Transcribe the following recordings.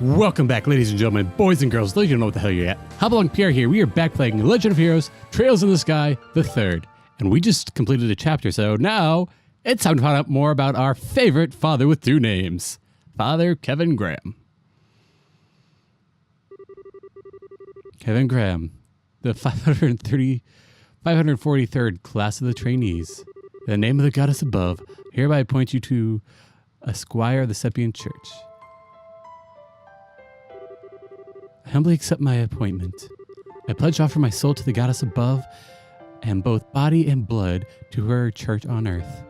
Welcome back, ladies and gentlemen, boys and girls, though you don't know what the hell you're at. Hopalong Pierre here. We are back playing Legend of Heroes, Trails in the Sky, the third. And we just completed a chapter, so now it's time to find out more about our favorite father with two names, Father Kevin Graham. Kevin Graham, the 543rd class of the trainees. In the name of the goddess above, hereby appoint you to a squire of the Seppian Church. I humbly accept my appointment. I pledge to offer my soul to the goddess above and both body and blood to her church on earth.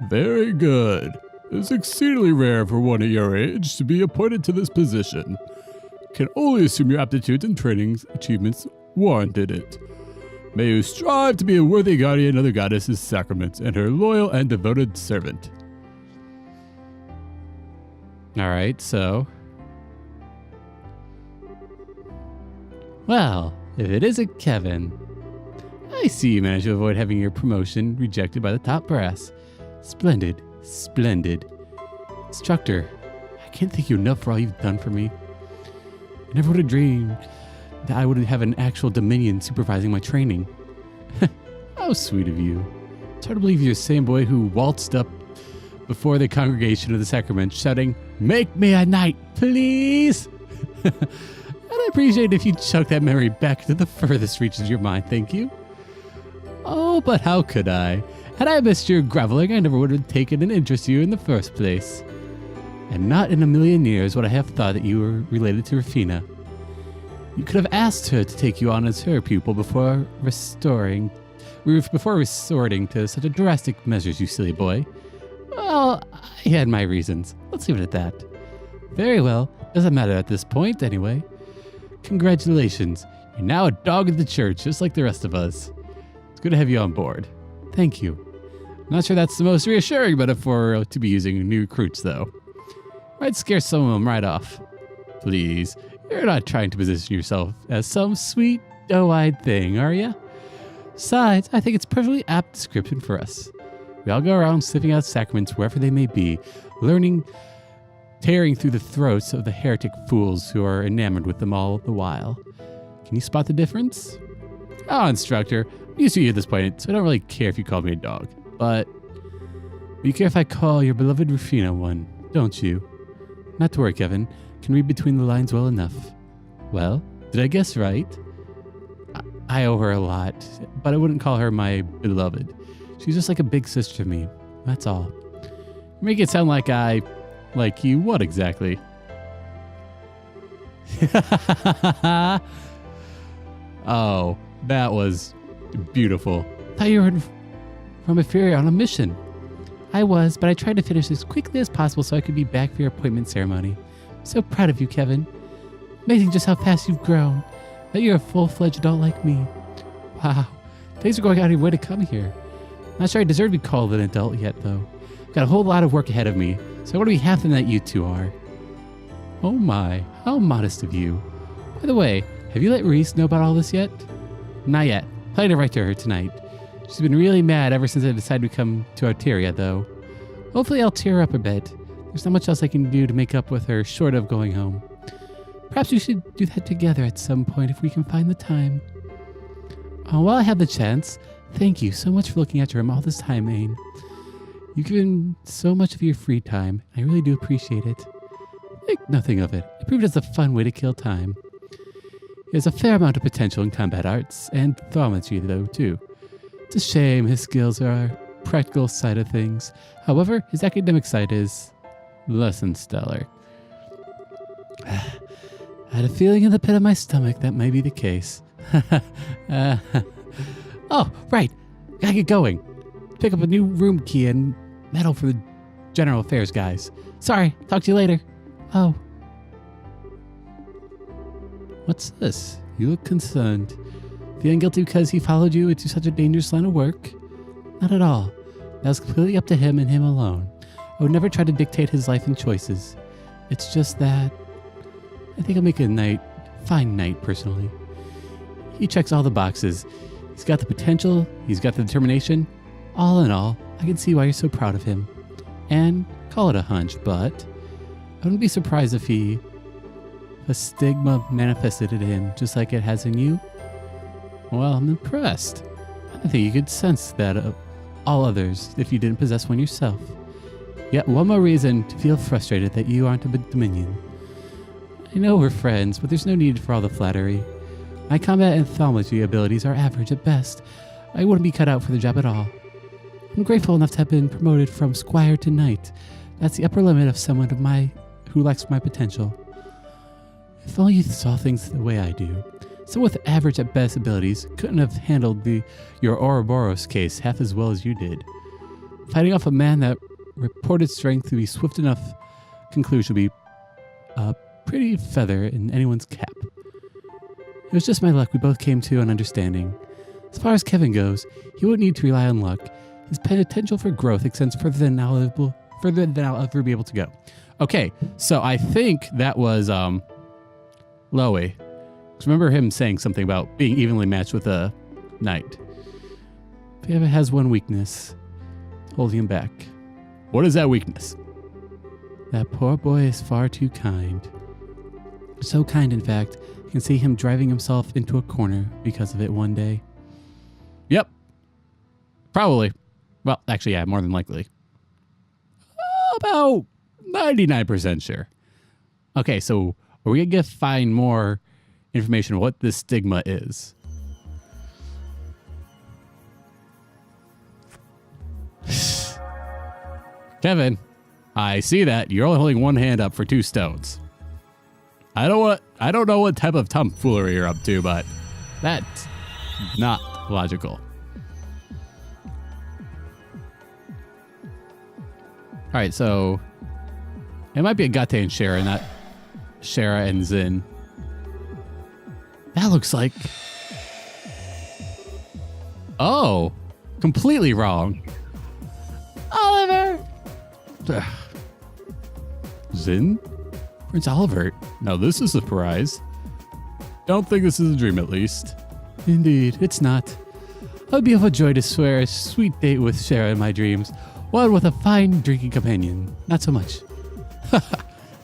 Very good. It's exceedingly rare for one at your age to be appointed to this position. Can only assume your aptitudes and training achievements warranted it. May you strive to be a worthy guardian of the goddess's sacraments and her loyal and devoted servant. Alright, so... Well, if it isn't Kevin, I see you managed to avoid having your promotion rejected by the top brass. Splendid, splendid. Instructor, I can't thank you enough for all you've done for me. I never would have dreamed that I would have an actual dominion supervising my training. How sweet of you. It's hard to believe you're the same boy who waltzed up before the congregation of the sacrament shouting, "Make me a knight, please!" I'd appreciate it if you chuck that memory back to the furthest reaches of your mind, thank you. Oh, but how could I? Had I missed your groveling, I never would have taken an interest in you in the first place. And not in a million years would I have thought that you were related to Rufina. You could have asked her to take you on as her pupil before resorting to such a drastic measures, you silly boy. Well, I had my reasons. Let's leave it at that. Very well. Doesn't matter at this point, anyway. Congratulations. You're now a dog of the church, just like the rest of us. It's good to have you on board. Thank you. I'm not sure that's the most reassuring metaphor to be using new recruits, though. Might scare some of them right off. Please, you're not trying to position yourself as some sweet, doe-eyed thing, are you? Besides, I think it's a perfectly apt description for us. We all go around sniffing out sacraments wherever they may be, tearing through the throats of the heretic fools who are enamored with them all the while. Can you spot the difference? Oh, instructor, I'm used to you at this point, so I don't really care if you call me a dog. But you care if I call your beloved Rufina one, don't you? Not to worry, Kevin. Can read between the lines well enough. Well, did I guess right? I owe her a lot, but I wouldn't call her my beloved. She's just like a big sister to me. That's all. You make it sound like I... Like you what exactly? Oh, that was beautiful. Thought you were from Etheria on a mission. I was, but I tried to finish as quickly as possible so I could be back for your appointment ceremony. I'm so proud of you, Kevin. Amazing just how fast you've grown. That you're a full-fledged adult like me. Wow, things are going out of your way to come here. Not sure I deserve to be called an adult yet, though. Got a whole lot of work ahead of me, so I want to be half the that you two are. Oh my, how modest of you. By the way, have you let Reese know about all this yet? Not yet. Planning to write to her tonight. She's been really mad ever since I decided to come to Alteria, though. Hopefully I'll tear her up a bit. There's not much else I can do to make up with her short of going home. Perhaps we should do that together at some point if we can find the time. Oh, while I have the chance, thank you so much for looking after him all this time, Aine. You've given so much of your free time. I really do appreciate it. Think nothing of it. It proved it's a fun way to kill time. He has a fair amount of potential in combat arts and thaumaturgy, though, too. It's a shame his skills are our practical side of things. However, his academic side is less than stellar. I had a feeling in the pit of my stomach that may be the case. Oh, right. Gotta get going. Pick up a new room key and medal for the general affairs guys. Sorry, talk to you later. Oh. What's this? You look concerned. Feeling guilty because he followed you into such a dangerous line of work? Not at all. That was completely up to him and him alone. I would never try to dictate his life and choices. It's just that I think I'll make a fine knight, personally. He checks all the boxes. He's got the potential, he's got the determination. All in all, I can see why you're so proud of him. And call it a hunch, but I wouldn't be surprised if he a stigma manifested in him just like it has in you? Well, I'm impressed. I don't think you could sense that of all others if you didn't possess one yourself. Yet one more reason to feel frustrated that you aren't a Dominion. I know we're friends, but there's no need for all the flattery. My combat and thaumaturgy abilities are average at best. I wouldn't be cut out for the job at all. I'm grateful enough to have been promoted from squire to knight. That's the upper limit of someone who lacks my potential. If only you saw things the way I do. Someone with average at best abilities couldn't have handled your Ouroboros case half as well as you did. Fighting off a man that reported strength to be swift enough conclusion would be a pretty feather in anyone's cap. It was just my luck we both came to an understanding. As far as Kevin goes, he wouldn't need to rely on luck. His potential for growth extends further than I'll ever be able to go. Okay, so I think that was Loey. Remember him saying something about being evenly matched with a knight. But he has one weakness, holding him back. What is that weakness? That poor boy is far too kind. So kind, in fact, you can see him driving himself into a corner because of it one day. Yep. Probably. Well, actually, yeah, more than likely. About 99% sure. Okay, so are we going to find more information on what this stigma is? Kevin, I see that you're only holding one hand up for 2 stones. I don't know what type of tomfoolery you're up to, but that's not logical. All right, so it might be a Gate and Shara, not Shara and Zin. That looks like... Oh, completely wrong. Oliver! Zin? Prince Oliver. Now this is a surprise. Don't think this is a dream, at least. Indeed, it's not. I would be overjoyed to swear a sweet date with Shara in my dreams. One with a fine drinking companion. Not so much.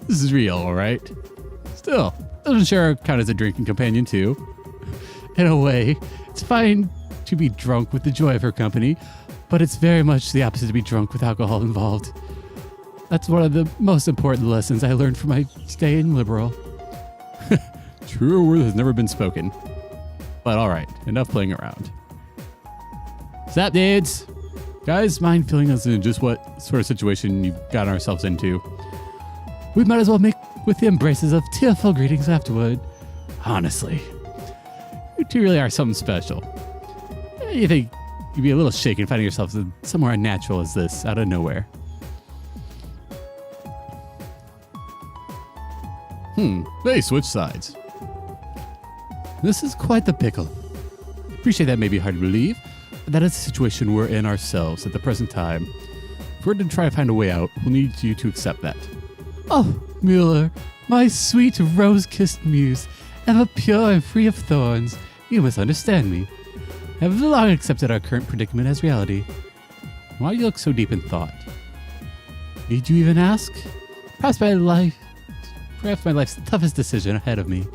This is real, all right? Still, doesn't Shara count as a drinking companion too? In a way, it's fine to be drunk with the joy of her company, but it's very much the opposite to be drunk with alcohol involved. That's one of the most important lessons I learned from my stay in Liberal. Truer word has never been spoken. But all right, enough playing around. Sup, dudes? Guys, mind filling us in just what sort of situation you've gotten ourselves into? We might as well make with the embraces of tearful greetings afterward. Honestly, you two really are something special. You think you'd be a little shaken finding yourselves somewhere unnatural as this, out of nowhere. They switch sides. This is quite the pickle. Appreciate that may be hard to believe, but that is the situation we're in ourselves at the present time. If we're to try to find a way out, we'll need you to accept that. Oh, Mueller, my sweet rose-kissed muse, ever pure and free of thorns, you must understand me. I have long accepted our current predicament as reality. Why do you look so deep in thought? Need you even ask? Perhaps my life's toughest decision ahead of me.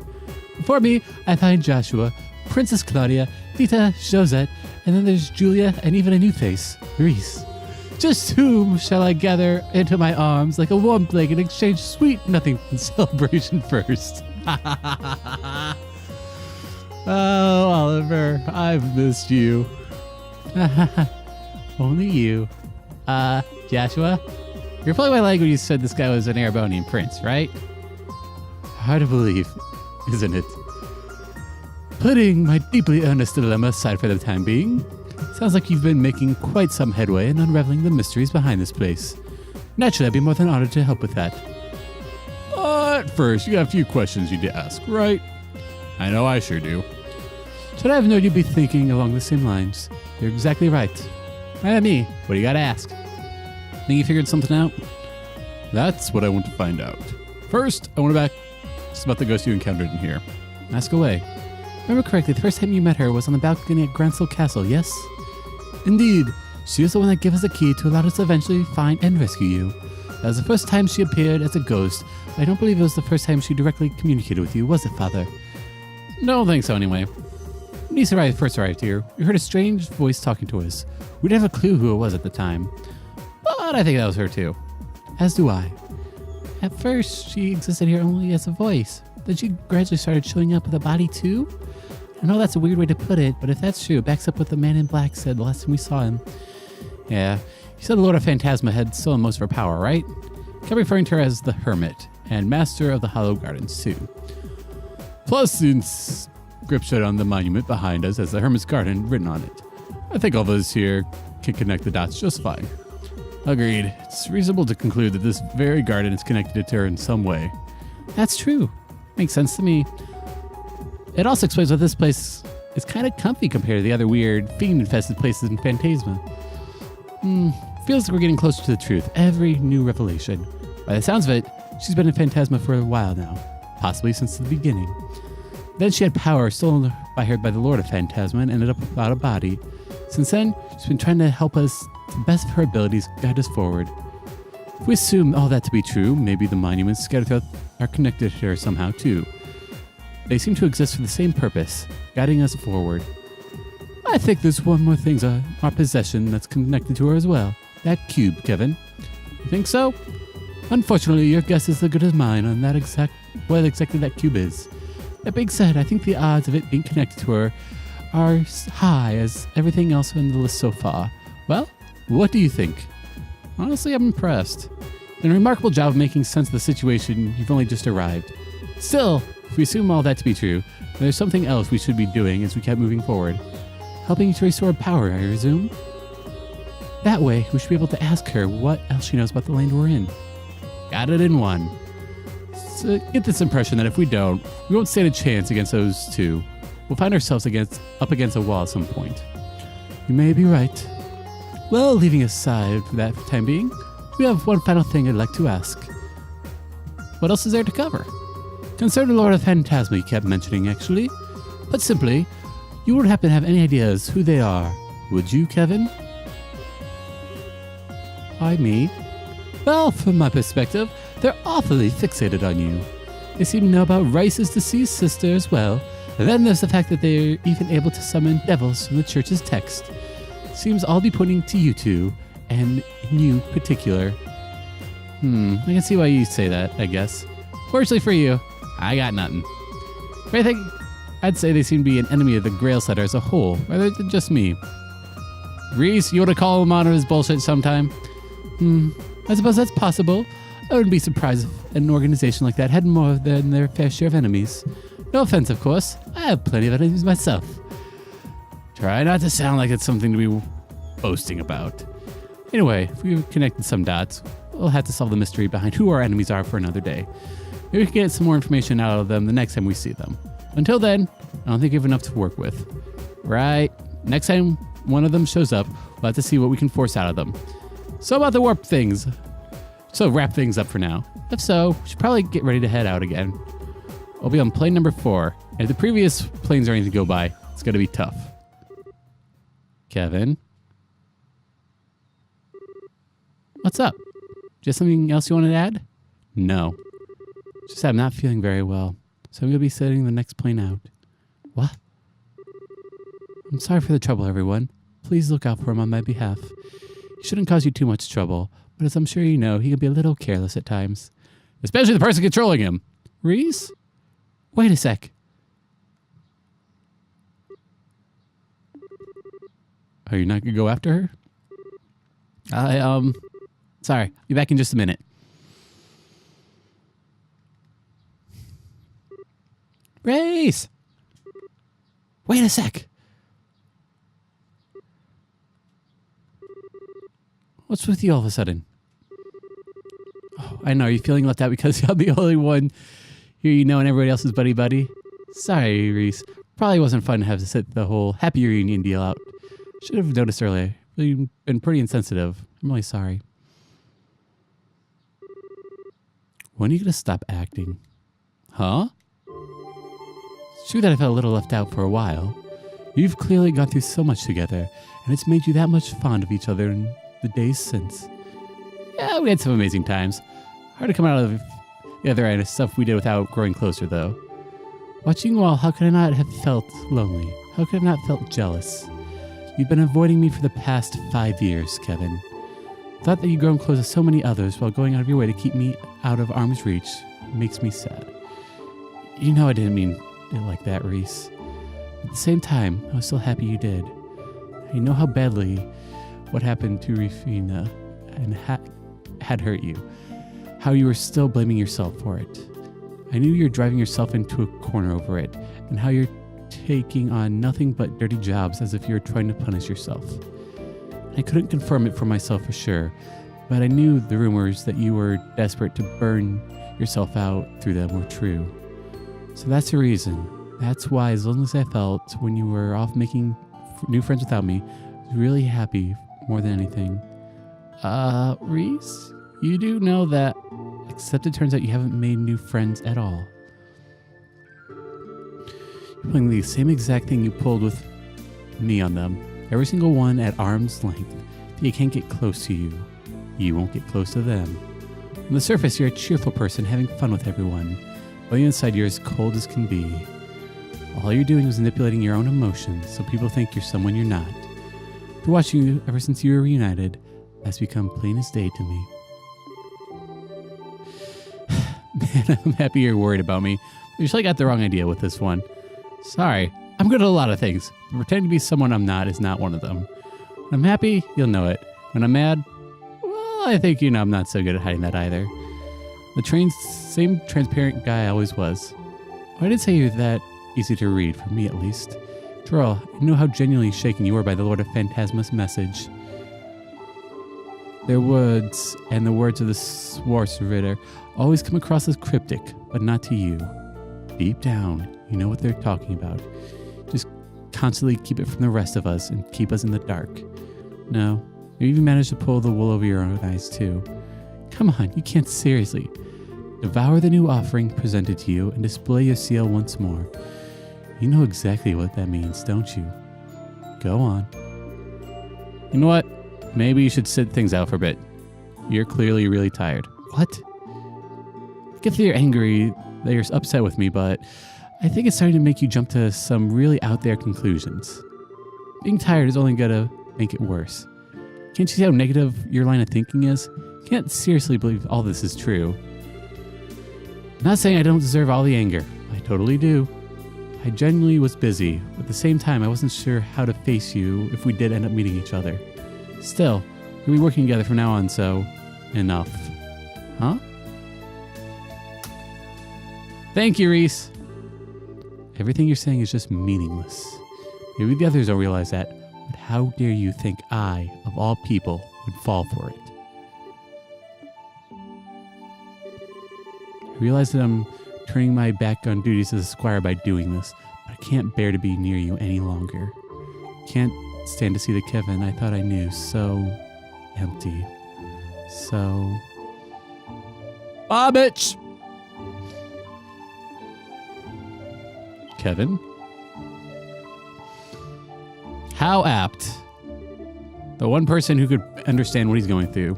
Before me, I find Joshua, Princess Claudia, Tita, Josette, and then there's Julia and even a new face, Reese. Just whom shall I gather into my arms like a warm blanket and exchange sweet nothing in celebration first? Oh, Oliver, I've missed you. Only you. Joshua? You're playing my leg when you said this guy was an Erebonian prince, right? Hard to believe, isn't it? Putting my deeply earnest dilemma aside for the time being, sounds like you've been making quite some headway in unraveling the mysteries behind this place. Naturally, I'd be more than honored to help with that. But first, you got a few questions you'd ask, right? I know I sure do. Should I have known you'd be thinking along the same lines? You're exactly right. Right at me. What do you gotta ask? Think you figured something out? That's what I want to find out. First, I want to ask about the ghost you encountered in here. Ask away. Remember correctly, the first time you met her was on the balcony at Gransel Castle, yes? Indeed. She was the one that gave us the key to allow us to eventually find and rescue you. That was the first time she appeared as a ghost. I don't believe it was the first time she directly communicated with you, was it, Father? No, don't think so anyway. When you first arrived here, we heard a strange voice talking to us. We didn't have a clue who it was at the time. But I think that was her too. As do I. At first, she existed here only as a voice. Then she gradually started showing up with a body too? I know that's a weird way to put it, but if that's true, it backs up what the man in black said the last time we saw him. Yeah, he said the Lord of Phantasma had stolen most of her power, right? Kept referring to her as the Hermit, and Master of the Hollow Gardens too. Plus, since inscription on the monument behind us has the Hermit's Garden written on it. I think all of us here can connect the dots just fine. Agreed. It's reasonable to conclude that this very garden is connected to her in some way. That's true. Makes sense to me. It also explains why this place is kind of comfy compared to the other weird, fiend-infested places in Phantasma. Feels like we're getting closer to the truth. Every new revelation. By the sounds of it, she's been in Phantasma for a while now. Possibly since the beginning. Then she had power stolen by her by the Lord of Phantasma and ended up without a body. Since then, she's been trying to help us to the best of her abilities guide us forward. If we assume all that to be true, maybe the monuments scattered throughout are connected to her somehow too. They seem to exist for the same purpose, guiding us forward. I think there's one more thing in our possession that's connected to her as well. That cube, Kevin. You think so? Unfortunately, your guess is as good as mine on what exactly that cube is. That being said, I think the odds of it being connected to her are as high as everything else on the list so far. Well, what do you think? Honestly, I'm impressed. Done a remarkable job of making sense of the situation you've only just arrived. Still, if we assume all that to be true, there's something else we should be doing as we kept moving forward. Helping to restore power, I presume? That way, we should be able to ask her what else she knows about the land we're in. Got it in one. So get this impression that if we don't, we won't stand a chance against those two. We'll find ourselves up against a wall at some point. You may be right. Well, leaving aside for that time being, we have one final thing I'd like to ask. What else is there to cover? Concerning the Lord of Phantasma you kept mentioning, actually. But simply, you wouldn't happen to have any ideas who they are, would you, Kevin? Why me? Well, from my perspective, they're awfully fixated on you. They seem to know about Rice's deceased sister as well, and then there's the fact that they're even able to summon devils from the church's text. Seems all be pointing to you two, and you particular. I can see why you say that, I guess. Fortunately for you, I got nothing. If anything, I'd say they seem to be an enemy of the Grail Setter as a whole, rather than just me. Reese, you want to call him on his bullshit sometime? I suppose that's possible. I wouldn't be surprised if an organization like that had more than their fair share of enemies. No offense, of course. I have plenty of enemies myself. Try not to sound like it's something to be boasting about. Anyway, if we've connected some dots, we'll have to solve the mystery behind who our enemies are for another day. Maybe we can get some more information out of them the next time we see them. Until then, I don't think you have enough to work with. Right? Next time one of them shows up, we'll have to see what we can force out of them. So about the warp things. So wrap things up for now. If so, we should probably get ready to head out again. I'll be on plane number 4. And if the previous planes are anything to go by, it's going to be tough. Kevin? What's up? Just something else you want to add? No. Just I'm not feeling very well. So I'm going to be setting the next plane out. What? I'm sorry for the trouble, everyone. Please look out for him on my behalf. He shouldn't cause you too much trouble, but as I'm sure you know, he can be a little careless at times. Especially the person controlling him. Reese? Wait a sec. Are you not going to go after her? Sorry. Be back in just a minute. Reese! Wait a sec. What's with you all of a sudden? Oh, I know. Are you feeling left out because I'm the only one here you know and everybody else is buddy-buddy? Sorry, Reese. Probably wasn't fun to have to sit the whole happy reunion deal out. Should have noticed earlier. You've been pretty insensitive. I'm really sorry. When are you going to stop acting? Huh? It's true that I felt a little left out for a while. You've clearly gone through so much together, and it's made you that much fond of each other in the days since. Yeah, we had some amazing times. Hard to come out of the other end of stuff we did without growing closer, though. Watching you all, how could I not have felt lonely? How could I not have felt jealous? You've been avoiding me for the past 5 years, Kevin. Thought that you'd grown close to so many others while going out of your way to keep me out of arm's reach makes me sad. You know I didn't mean it like that, Reese. At the same time, I was still happy you did. I know how badly what happened to Rufina and had hurt you. How you were still blaming yourself for it. I knew you were driving yourself into a corner over it, and how you're taking on nothing but dirty jobs as if you were trying to punish yourself. I couldn't confirm it for myself for sure, but I knew the rumors that you were desperate to burn yourself out through them were true. So that's the reason. That's why, as long as I felt when you were off making new friends without me, I was really happy more than anything. Reese, you do know that, except it turns out you haven't made new friends at all. You're pulling the same exact thing you pulled with me on them. Every single one at arm's length. They can't get close to you. You won't get close to them. On the surface, you're a cheerful person having fun with everyone. On the inside, you're as cold as can be. All you're doing is manipulating your own emotions so people think you're someone you're not. After watching you ever since you were reunited, that's become plain as day to me. Man, I'm happy you're worried about me. You surely got the wrong idea with this one. Sorry, I'm good at a lot of things. But pretending to be someone I'm not is not one of them. When I'm happy, you'll know it. When I'm mad, well, I think you know I'm not so good at hiding that either. The same transparent guy I always was. Why did I say you're that easy to read, for me at least? After all, I know how genuinely shaken you were by the Lord of Phantasma's message. Their words and the words of the Swartzritter always come across as cryptic, but not to you. Deep down, you know what they're talking about. Just constantly keep it from the rest of us and keep us in the dark. No, you even managed to pull the wool over your own eyes too. Come on, you can't seriously. Devour the new offering presented to you and display your seal once more. You know exactly what that means, don't you? Go on. You know what? Maybe you should sit things out for a bit. You're clearly really tired. What? I get that you're angry, that you're upset with me, but I think it's starting to make you jump to some really out there conclusions. Being tired is only gonna make it worse. Can't you see how negative your line of thinking is? Can't seriously believe all this is true. I'm not saying I don't deserve all the anger. I totally do. I genuinely was busy, but at the same time I wasn't sure how to face you if we did end up meeting each other. Still, we'll be working together from now on, so enough. Huh? Thank you, Reese. Everything you're saying is just meaningless. Maybe the others don't realize that, but how dare you think I, of all people, would fall for it? I realize that I'm turning my back on duties as a squire by doing this, but I can't bear to be near you any longer. Can't stand to see the Kevin I thought I knew so empty. So... Bobbage! Kevin? How apt. The one person who could understand what he's going through.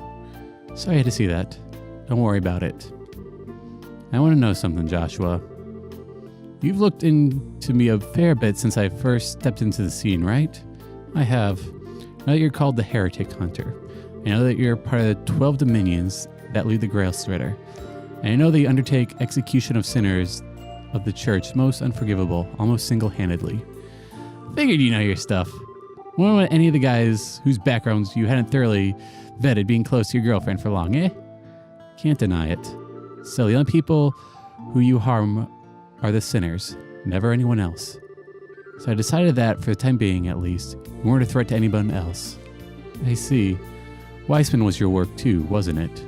Sorry I had to see that. Don't worry about it. I want to know something, Joshua. You've looked into me a fair bit since I first stepped into the scene, right? I have. I know that you're called the Heretic Hunter. I know that you're part of the 12 dominions that lead the Grail Stritter. And I know that you undertake execution of sinners of the church most unforgivable, almost single-handedly. Figured you know your stuff. Wouldn't want any of the guys whose backgrounds you hadn't thoroughly vetted being close to your girlfriend for long, eh? Can't deny it. Still, the only people who you harm are the sinners, never anyone else. So I decided that, for the time being at least, you weren't a threat to anyone else. I see. Weissman was your work too, wasn't it?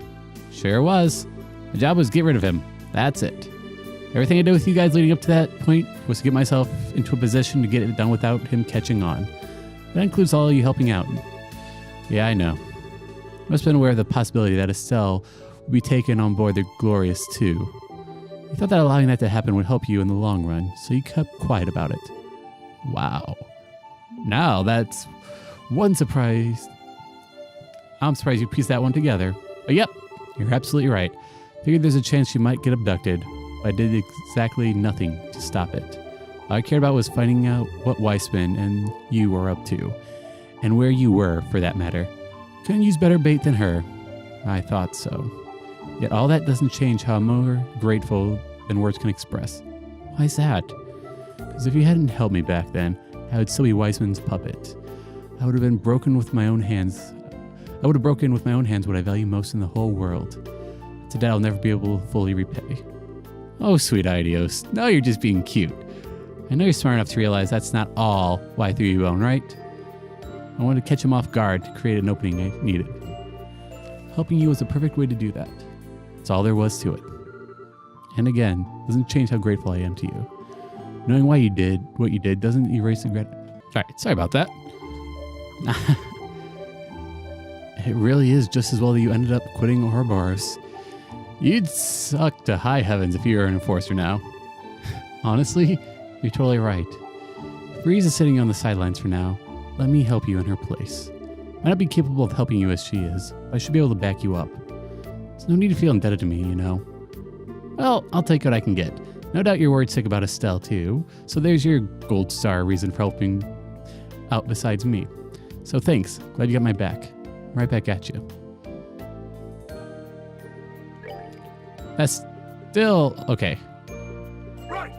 Sure was. My job was to get rid of him. That's it. Everything I did with you guys leading up to that point was to get myself into a position to get it done without him catching on. That includes all of you helping out. Yeah, I know. Must have been aware of the possibility that Estelle would be taken on board the Glorious too. You thought that allowing that to happen would help you in the long run, so you kept quiet about it. Wow. Now that's one surprise. I'm surprised you pieced that one together. But yep, you're absolutely right. Figured there's a chance she might get abducted, but I did exactly nothing to stop it. All I cared about was finding out what Weissman and you were up to, and where you were, for that matter. Couldn't use better bait than her. I thought so. Yet all that doesn't change how I'm more grateful than words can express. Why is that? Because if you hadn't helped me back then, I would still be Weissman's puppet. I would have been broken with my own hands. I would have broken with my own hands what I value most in the whole world. It's a debt I'll never be able to fully repay. Oh, sweet Idios. Now you're just being cute. I know you're smart enough to realize that's not all why I threw you a bone, right? I wanted to catch him off guard to create an opening I needed. Helping you was the perfect way to do that. That's all there was to it. And again, doesn't change how grateful I am to you. Knowing why you did what you did doesn't erase the gratitude. Sorry about that. It really is just as well that you ended up quitting Ouroboros. You'd suck to high heavens if you were an enforcer now. Honestly, you're totally right. Breeze is sitting on the sidelines for now. Let me help you in her place. Might not be capable of helping you as she is, but I should be able to back you up. There's no need to feel indebted to me, you know. Well, I'll take what I can get. No doubt you're worried sick about Estelle too, so there's your gold star reason for helping out besides me. So thanks, glad you got my back. Right back at you. That's still okay. Right.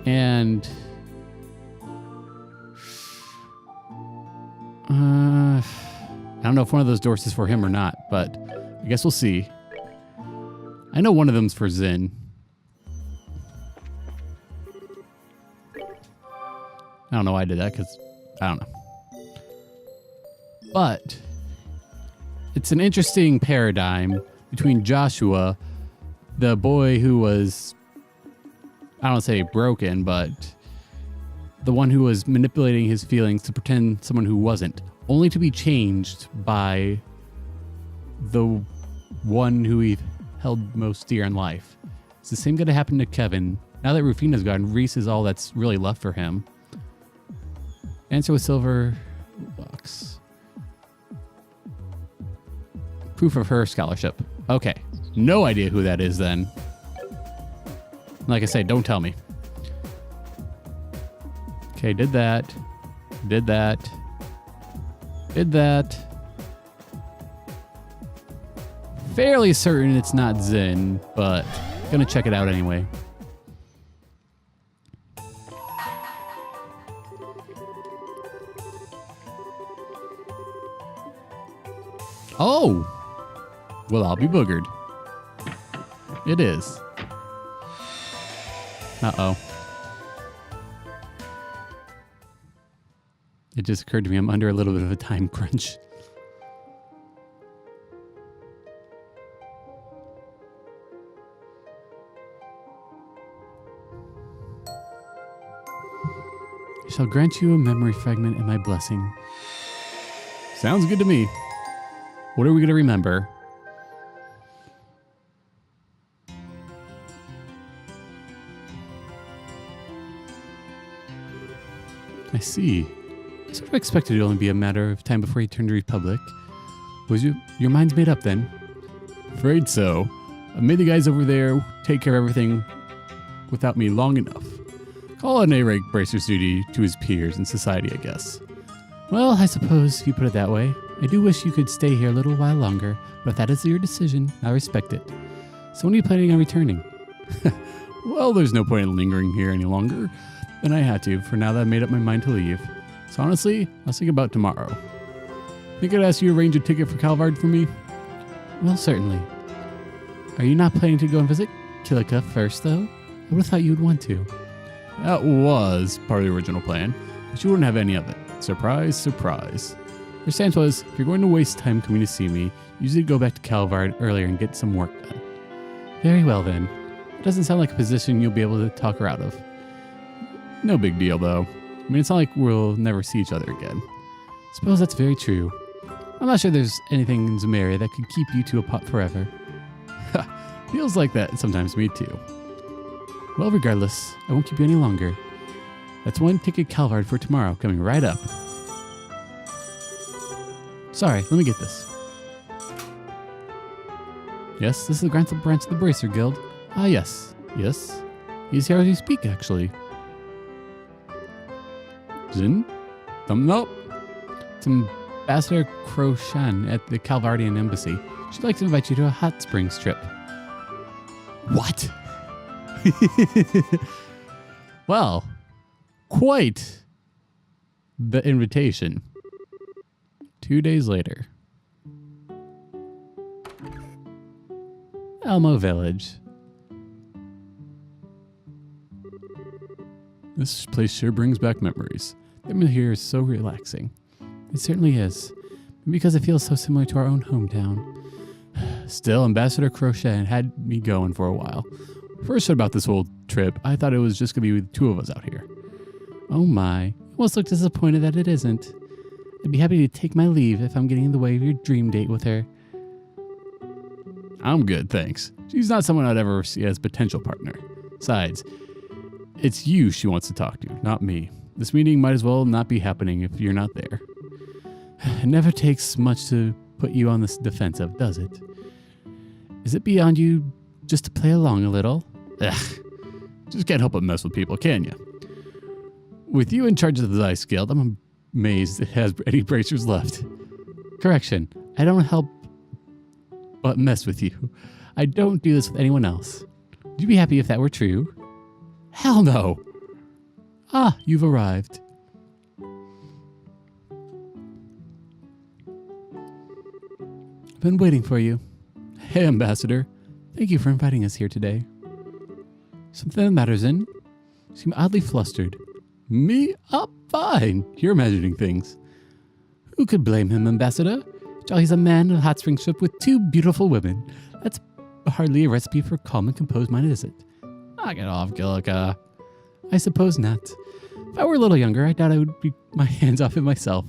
And I don't know if one of those doors is for him or not, but I guess we'll see. I know one of them's for Zin. I don't know why I did that, because I don't know. But it's an interesting paradigm between Joshua, the boy who was, I don't want to say broken, but the one who was manipulating his feelings to pretend someone who wasn't, only to be changed by the one who he held most dear in life. It's the same going to happen to Kevin. Now that Rufina's gone, Reese is all that's really left for him. Answer with silver box. Proof of her scholarship. Okay. No idea who that is then. Like I say, don't tell me. Okay, did that. Did that. Did that. Fairly certain it's not Zin, but gonna check it out anyway. Oh! Well, I'll be boogered. It is. Uh-oh. It just occurred to me I'm under a little bit of a time crunch. I shall grant you a memory fragment and my blessing. Sounds good to me. What are we going to remember? I see. I sort of expected it to only be a matter of time before you turned to Republic. Was your mind's made up then? Afraid so. I made the guys over there take care of everything without me long enough. Call an A-rank bracer's duty to his peers in society, I guess. Well, I suppose if you put it that way. I do wish you could stay here a little while longer, but if that is your decision, I respect it. So when are you planning on returning? Well, there's no point in lingering here any longer than I had to, for now that I've made up my mind to leave. So honestly, I'll think about tomorrow. Think I'd ask you to arrange a ticket for Calvard for me? Well, certainly. Are you not planning to go and visit Kilika first, though? I would have thought you would want to. That was part of the original plan, but you wouldn't have any of it. Surprise, surprise. Your stance was, if you're going to waste time coming to see me, usually go back to Calvard earlier and get some work done. Very well then. It doesn't sound like a position you'll be able to talk her out of. No big deal though. I mean, it's not like we'll never see each other again. Suppose that's very true. I'm not sure there's anything in Zemeria that could keep you two apart forever. Feels like that sometimes to me too. Well, regardless, I won't keep you any longer. That's one ticket Calvard for tomorrow, coming right up. Sorry, let me get this. Yes, this is the Grantham branch of the Bracer Guild. Ah, yes. Yes. He's here as you speak, actually. Jin? Nope. It's Ambassador Croshan at the Calvardian Embassy. She'd like to invite you to a hot springs trip. What? Well, quite the invitation. 2 days later. Elmo Village. This place sure brings back memories. The atmosphere here is so relaxing. It certainly is. Because it feels so similar to our own hometown. Still, Ambassador Crochet had me going for a while. First heard about this whole trip, I thought it was just going to be with 2 of us out here. Oh my, you almost look disappointed that it isn't. I'd be happy to take my leave if I'm getting in the way of your dream date with her. I'm good, thanks. She's not someone I'd ever see as potential partner. Besides, it's you she wants to talk to, not me. This meeting might as well not be happening if you're not there. It never takes much to put you on the defensive, does it? Is it beyond you just to play along a little? Ugh, just can't help but mess with people, can you? With you in charge of the Dice Guild, I'm amazed it has any bracers left. Correction, I don't help but mess with you. I don't do this with anyone else. Would you be happy if that were true? Hell no! Ah, you've arrived. I've been waiting for you. Hey, Ambassador. Thank you for inviting us here today. Something that matters in? You seem oddly flustered. Me? Oh, fine. You're imagining things. Who could blame him, Ambassador? He's a man in a hot spring ship with 2 beautiful women. That's hardly a recipe for calm and composed mind, is it? Knock it off, Gillica. I suppose not. If I were a little younger, I doubt I would be my hands off it myself.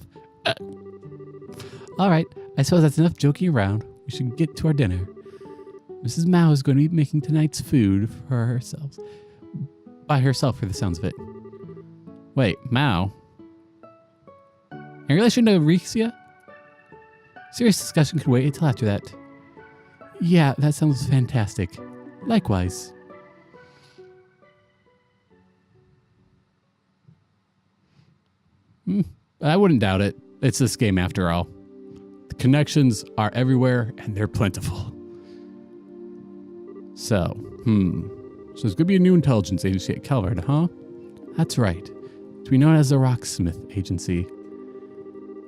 All right, I suppose that's enough joking around. We should get to our dinner. Mrs. Mao is going to be making tonight's food for herself. By herself, for the sounds of it. Wait, Mao? In relation to Rixia? Serious discussion could wait until after that. Yeah, that sounds fantastic. Likewise. I wouldn't doubt it. It's this game after all. The connections are everywhere and they're plentiful. So there's going to be a new intelligence agency at Calvard, huh? That's right. To be known as the Rocksmith Agency.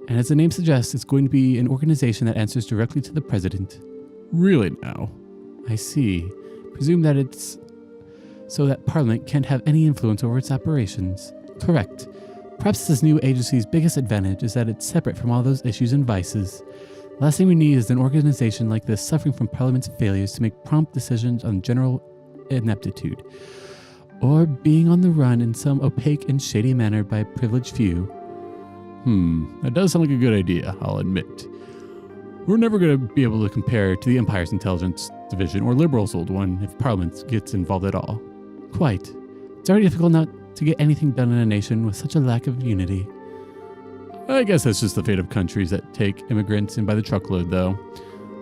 And as the name suggests, it's going to be an organization that answers directly to the president. Really now? I see. Presume that it's so that Parliament can't have any influence over its operations. Correct. Perhaps this new agency's biggest advantage is that it's separate from all those issues and vices. The last thing we need is an organization like this suffering from Parliament's failures to make prompt decisions on general ineptitude, or being on the run in some opaque and shady manner by a privileged few. That does sound like a good idea, I'll admit. We're never going to be able to compare to the Empire's intelligence division or Liberals' old one if Parliament gets involved at all. Quite. It's already difficult not to get anything done in a nation with such a lack of unity. I guess that's just the fate of countries that take immigrants in by the truckload, though.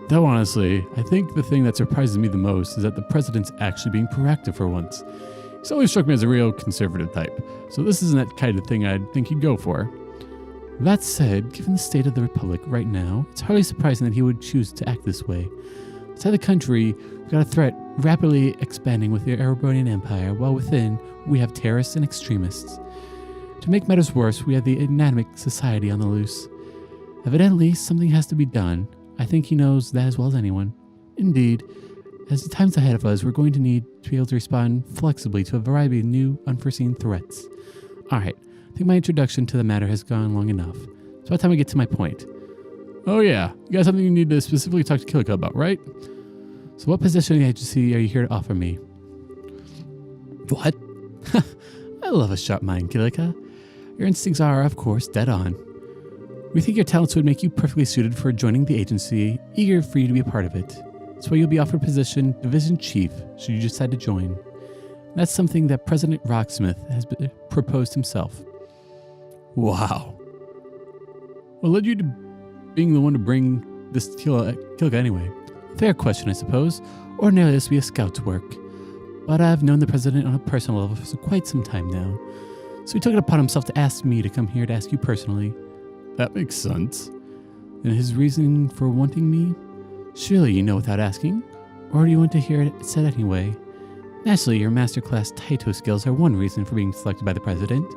Though honestly, I think the thing that surprises me the most is that the president's actually being proactive for once. He's always struck me as a real conservative type, so this isn't that kind of thing I'd think he'd go for. That said, given the state of the Republic right now, it's hardly surprising that he would choose to act this way. Outside the country, we've got a threat rapidly expanding with the Erebonian Empire, while within, we have terrorists and extremists. To make matters worse, we have the Enigmatic Society on the loose. Evidently, something has to be done. I think he knows that as well as anyone. Indeed, as the times ahead of us, we're going to need to be able to respond flexibly to a variety of new, unforeseen threats. Alright, I think my introduction to the matter has gone long enough. It's about time I get to my point. Oh yeah, you got something you need to specifically talk to Killica about, right? So what position in the agency are you here to offer me? What? I love a sharp mind, Killica. Your instincts are, of course, dead on. We think your talents would make you perfectly suited for joining the agency, eager for you to be a part of it. That's why you'll be offered position Division Chief, should you decide to join. That's something that President Rocksmith has proposed himself. Wow. What led you to being the one to bring this to Killica anyway? Fair question, I suppose. Ordinarily, this would be a scout's work. But I've known the president on a personal level for quite some time now. So he took it upon himself to ask me to come here to ask you personally. That makes sense. And his reasoning for wanting me? Surely you know without asking. Or do you want to hear it said anyway? Naturally, your masterclass Taito skills are one reason for being selected by the president.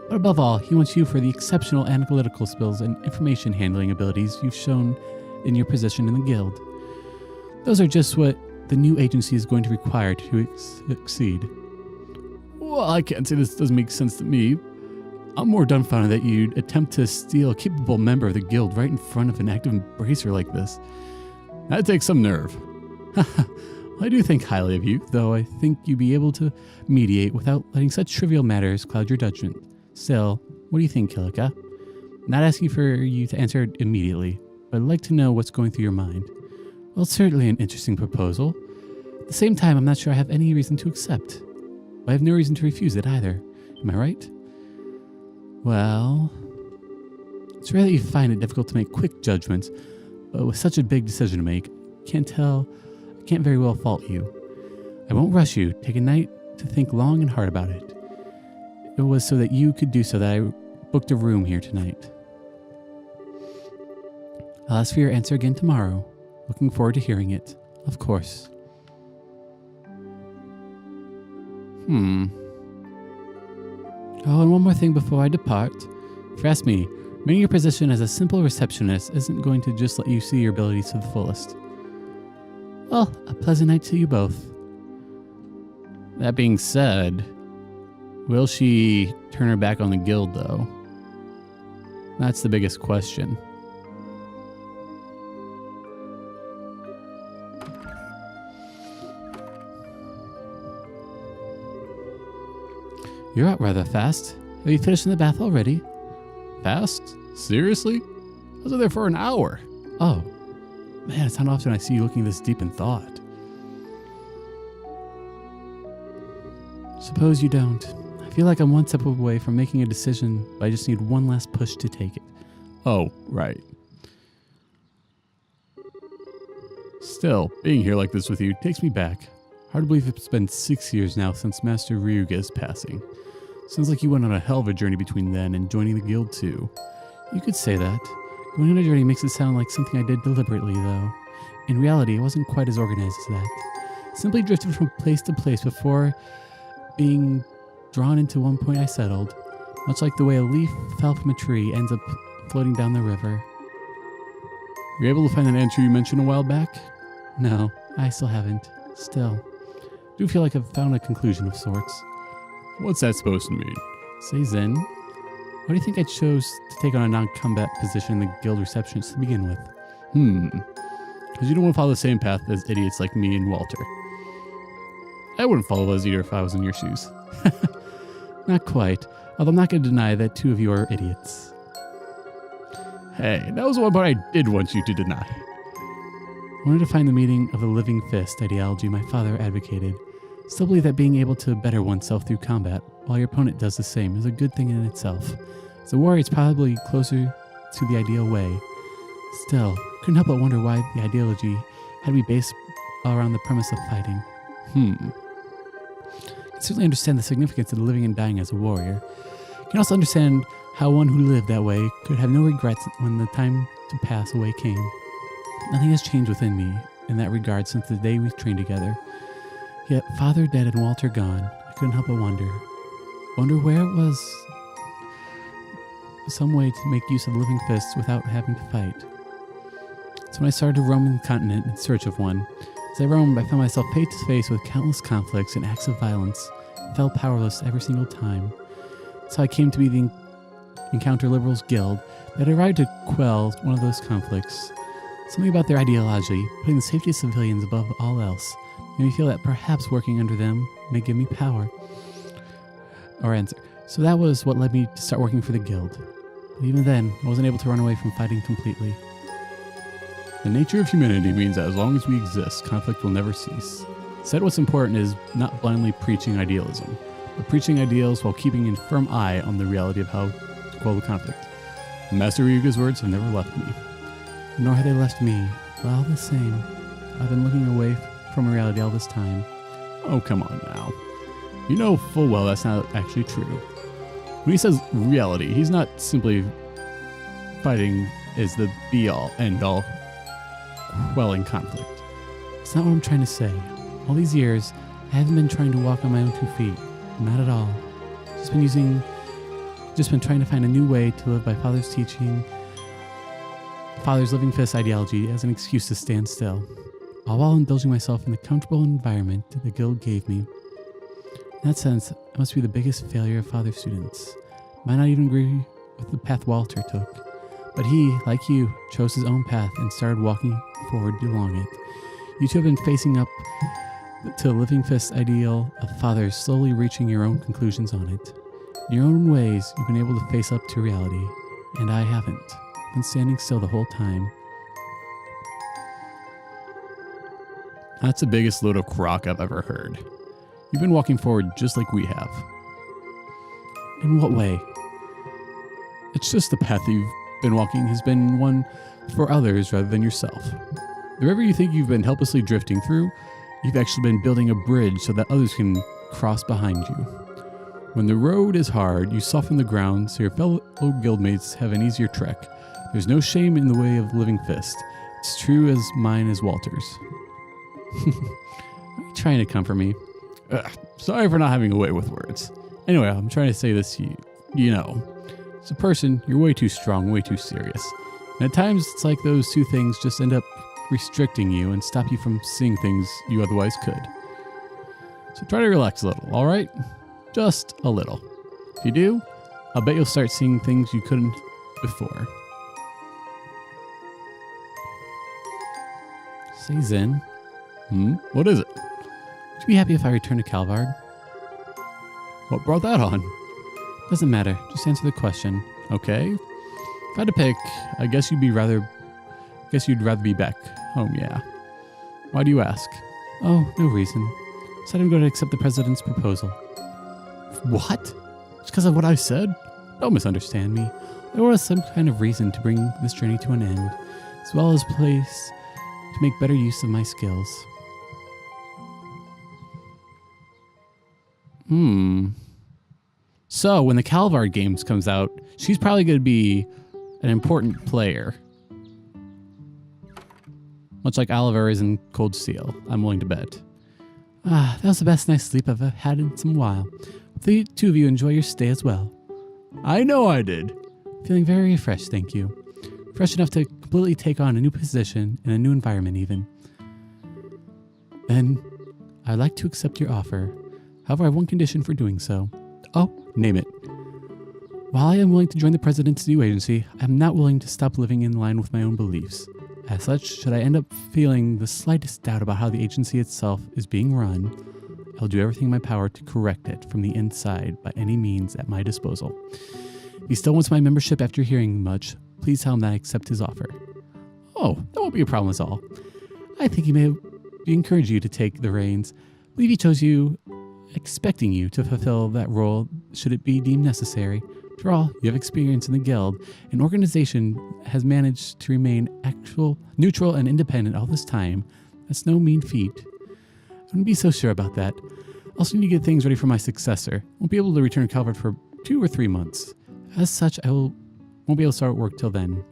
But above all, he wants you for the exceptional analytical skills and information handling abilities you've shown in your position in the guild. Those are just what the new agency is going to require to succeed. Well, I can't say this doesn't make sense to me. I'm more dumbfounded that you'd attempt to steal a capable member of the guild right in front of an active embracer like this. That takes some nerve. I do think highly of you, though I think you'd be able to mediate without letting such trivial matters cloud your judgment. Still, what do you think, Kilika? Not asking for you to answer it immediately, but I'd like to know what's going through your mind. Well, it's certainly an interesting proposal. At the same time, I'm not sure I have any reason to accept. But I have no reason to refuse it either. Am I right? Well, it's rare that you find it difficult to make quick judgments, but with such a big decision to make, I can't very well fault you. I won't rush you. Take a night to think long and hard about it. It was so that you could do so that I booked a room here tonight. I'll ask for your answer again tomorrow. Looking forward to hearing it. Of course. Oh, and one more thing before I depart. If you ask me, remaining your position as a simple receptionist isn't going to just let you see your abilities to the fullest. Well, a pleasant night to you both. That being said, will she turn her back on the guild, though? That's the biggest question. You're out rather fast. Have you finished in the bath already? Fast? Seriously? I was there for an hour. Oh. Man, it's not often I see you looking this deep in thought. Suppose you don't. I feel like I'm one step away from making a decision, but I just need one last push to take it. Oh, right. Still, being here like this with you takes me back. Hard to believe it's been 6 years now since Master Ryuga's passing. Sounds like you went on a hell of a journey between then and joining the guild too. You could say that. Going on a journey makes it sound like something I did deliberately, though. In reality, it wasn't quite as organized as that. Simply drifted from place to place before being drawn into one point I settled, much like the way a leaf fell from a tree ends up floating down the river. Were you able to find that entry you mentioned a while back? No, I still haven't. Still, I do feel like I've found a conclusion of sorts. What's that supposed to mean? Say Zen. Why do you think I chose to take on a non-combat position in the guild receptionist to begin with? Because you don't want to follow the same path as idiots like me and Walter. I wouldn't follow those either if I was in your shoes. Not quite, although I'm not going to deny that two of you are idiots. Hey, that was one part I did want you to deny. I wanted to find the meaning of the living fist ideology my father advocated. Still believe that being able to better oneself through combat, while your opponent does the same, is a good thing in itself. As a warrior, it's probably closer to the ideal way. Still, couldn't help but wonder why the ideology had to be based around the premise of fighting. I can certainly understand the significance of living and dying as a warrior. I can also understand how one who lived that way could have no regrets when the time to pass away came. Nothing has changed within me in that regard since the day we trained together. Yet, father dead and Walter gone, I couldn't help but wonder where it was some way to make use of the living fists without having to fight. So when I started to roam the continent in search of one, as I roamed, I found myself face to face with countless conflicts and acts of violence, and felt powerless every single time. So I came to be the Encounter Liberals Guild that arrived to quell one of those conflicts. Something about their ideology, putting the safety of civilians above all else, made me feel that perhaps working under them may give me power. Or answer. So that was what led me to start working for the guild. But even then, I wasn't able to run away from fighting completely. The nature of humanity means that as long as we exist, conflict will never cease. Said what's important is not blindly preaching idealism, but preaching ideals while keeping a firm eye on the reality of how to quell the conflict. Master Ryuga's words have never left me. Nor have they left me. Well, the same. I've been looking away from reality all this time. Oh, come on now. You know full well that's not actually true. When he says reality, he's not simply fighting as the be-all, end-all, quelling conflict. It's not what I'm trying to say. All these years, I haven't been trying to walk on my own 2 feet. Not at all. Just been trying to find a new way to live by Father's teaching, Father's living fist ideology as an excuse to stand still, all while indulging myself in the comfortable environment the guild gave me. In that sense, I must be the biggest failure of Father's students. Might not even agree with the path Walter took, but he, like you, chose his own path and started walking forward along it. You two have been facing up to the living fist ideal of Father's, slowly reaching your own conclusions on it. In your own ways, you've been able to face up to reality, and I haven't. Been standing still the whole time. That's the biggest load of crock I've ever heard. You've been walking forward just like we have. In what way? It's just the path you've been walking has been one for others rather than yourself. The river you think you've been helplessly drifting through, you've actually been building a bridge so that others can cross behind you. When the road is hard, you soften the ground so your fellow guildmates have an easier trek. There's no shame in the way of living fist. It's true as mine as Walter's. Are you trying to comfort me? Sorry for not having a way with words. Anyway, I'm trying to say this to you. You know, as a person, you're way too strong, way too serious. And at times, it's like those two things just end up restricting you and stop you from seeing things you otherwise could. So try to relax a little, alright? Just a little. If you do, I'll bet you'll start seeing things you couldn't before. Say Zen. What is it? Would you be happy if I return to Calvard? What brought that on? Doesn't matter. Just answer the question. Okay. If I had to pick, I guess you'd rather be back home, yeah. Why do you ask? Oh, no reason. Said I'm going to accept the president's proposal. What? Just because of what I said? Don't misunderstand me. There was some kind of reason to bring this journey to an end, as well as a place to make better use of my skills. So, when the Calvard Games comes out, she's probably going to be an important player. Much like Oliver is in Cold Steel, I'm willing to bet. That was the best night's sleep I've had in some while. The two of you enjoy your stay as well. I know I did. Feeling very refreshed, thank you. Fresh enough to completely take on a new position in a new environment even. Then, I'd like to accept your offer. However, I have one condition for doing so. Oh, name it. While I am willing to join the president's new agency, I am not willing to stop living in line with my own beliefs. As such, should I end up feeling the slightest doubt about how the agency itself is being run, I'll do everything in my power to correct it from the inside by any means at my disposal. If he still wants my membership after hearing much, please tell him that I accept his offer. Oh, that won't be a problem at all. I think he may encourage you to take the reins. I believe he chose you, expecting you to fulfill that role should it be deemed necessary. After all, you have experience in the guild. An organization has managed to remain neutral and independent all this time. That's no mean feat. I wouldn't be so sure about that. Also need to get things ready for my successor. Won't be able to return to Calvard for 2 or 3 months. As such, won't be able to start work till then.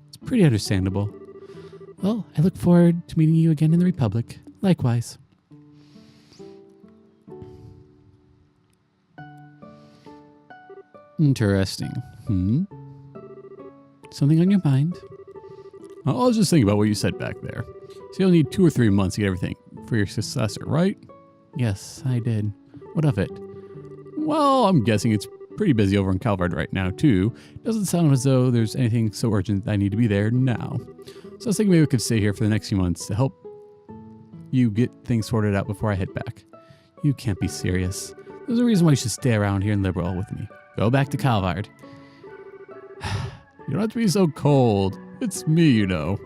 It's pretty understandable. Well, I look forward to meeting you again in the Republic. Likewise. Interesting. Something on your mind? I was just thinking about what you said back there. So you'll need 2 or 3 months to get everything for your successor, right? Yes, I did. What of it? Well, I'm guessing it's pretty busy over in Calvard right now, too. Doesn't sound as though there's anything so urgent that I need to be there now. So I was thinking maybe we could stay here for the next few months to help you get things sorted out before I head back. You can't be serious. There's a reason why you should stay around here in Liberal with me. Go back to Calvard. You don't have to be so cold. It's me, you know.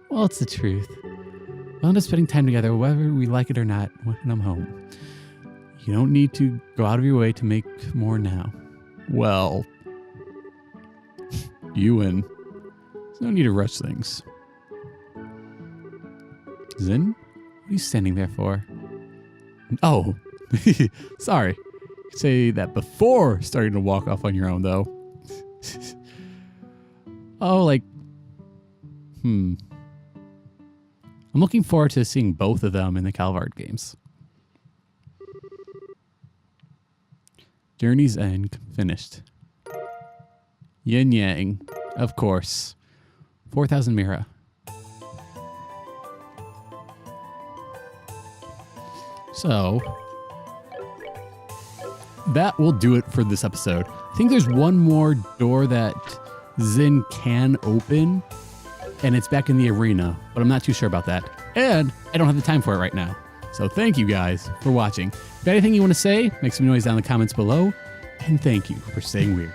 Well, it's the truth. We'll end up spending time together whether we like it or not when I'm home. You don't need to go out of your way to make more now. Well, you win. There's no need to rush things. Zen, what are you standing there for? Oh, sorry. Say that before starting to walk off on your own, though. Oh, like, I'm looking forward to seeing both of them in the Calvard games. Journey's End finished. Yin Yang, of course. 4,000 Mira. So, that will do it for this episode. I think there's one more door that Zin can open, and it's back in the arena, but I'm not too sure about that. And I don't have the time for it right now. So thank you guys for watching. If you got anything you want to say, make some noise down in the comments below. And thank you for staying weird.